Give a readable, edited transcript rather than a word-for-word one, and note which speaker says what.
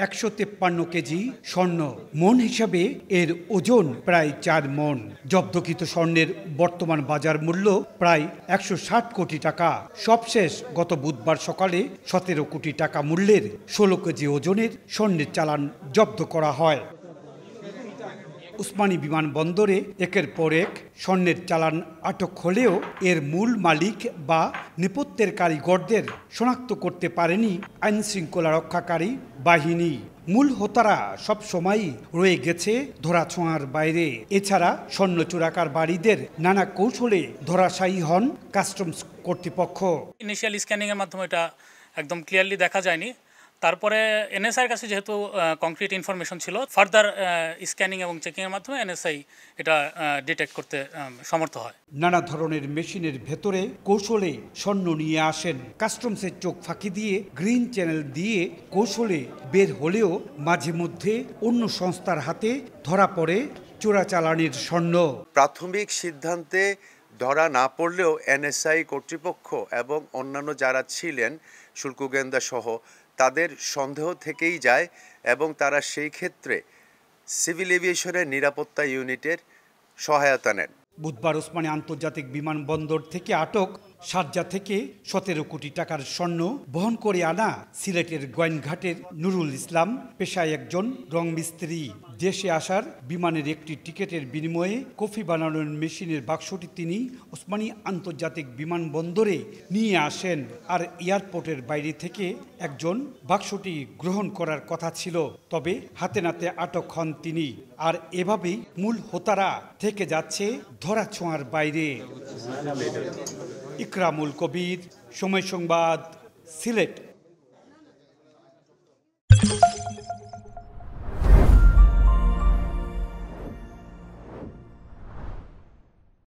Speaker 1: 153 KG স্বর্ণ, মন হিসাবে এর ওজন প্রায় 4 মণ। জব্দকৃত স্বর্ণের বর্তমান বাজার মূল্য প্রায় 160 কোটি টাকা। সবশেষ গত বুধবার সকালে 17 কোটি টাকা মূল্যের 16 কেজি ওজনের স্বর্ণের চালান জব্দ করা হয়। উসমানী বিমানবন্দরে একের পর এক স্বর্ণের চালান আটক হলেও এর মূল মালিক বা নেপথ্যের কারিগরদের শনাক্ত করতে পারেনি আইনশৃঙ্খলা রক্ষাকারী বাহিনী। মূল হোতারা সব সময়ই রয়ে গেছে ধরাছোঁয়ার বাইরে। এছাড়া স্বর্ণ চোরাকারবারিদের নানা কৌশলে ধরাশায়ী হন কাস্টমস কর্তৃপক্ষ।
Speaker 2: ইনিশিয়াল স্ক্যানিং এর মাধ্যমে এটা একদম ক্লিয়ারলি দেখা যায়নি। তারপরে এনএসআইয়ের কাছে যেহেতু কংক্রিট ইনফরমেশন ছিল, ফার্দার স্ক্যানিং এবং চেকিংয়ের মাধ্যমে এনএসআই এটা ডিটেক্ট করতে সমর্থ হয়।
Speaker 1: নানা ধরনের মেশিনের ভেতরে কৌশলে স্বর্ণ নিয়ে আসেন। কাস্টমসের চোখ ফাঁকি দিয়ে গ্রিন চ্যানেল দিয়ে কৌশলে বের হলেও মাঝে মধ্যে অন্য সংস্থার হাতে ধরা পড়ে চোরাচালানের স্বর্ণ।
Speaker 3: প্রাথমিক সিদ্ধান্তে ধরা না পড়লেও এনএসআই কর্তৃপক্ষ এবং অন্যান্য যারা ছিলেন শুল্ক গোয়েন্দা সহ তাদের সন্দেহ থেকেই যায় এবং তারা সেই ক্ষেত্রে সিভিল এভিয়েশনের নিরাপত্তা ইউনিটের সহায়তা নেন।
Speaker 1: বুধবার ওসমানী আন্তর্জাতিক বিমানবন্দর থেকে আটক শারজা থেকে 17 কোটি টাকার স্বর্ণ বহন করে আনা সিলেটের গোয়াইনঘাটের নুরুল ইসলাম পেশায় একজন রং মিস্ত্রি। দেশে আসার বিমানের একটি টিকিটের বিনিময়ে কফি বানানোর মেশিনের বাক্সটি তিনি ওসমানী আন্তর্জাতিক বিমানবন্দরে নিয়ে আসেন। আর এয়ারপোর্টের বাইরে থেকে একজন বাক্সটি গ্রহণ করার কথা ছিল, তবে হাতে নাতে আটক হন তিনি। আর এভাবেই মূল হোতারা থেকে যাচ্ছে ধরাছোঁয়ার বাইরে। ইকরামুল কবির, সময় সংবাদ, সিলেট।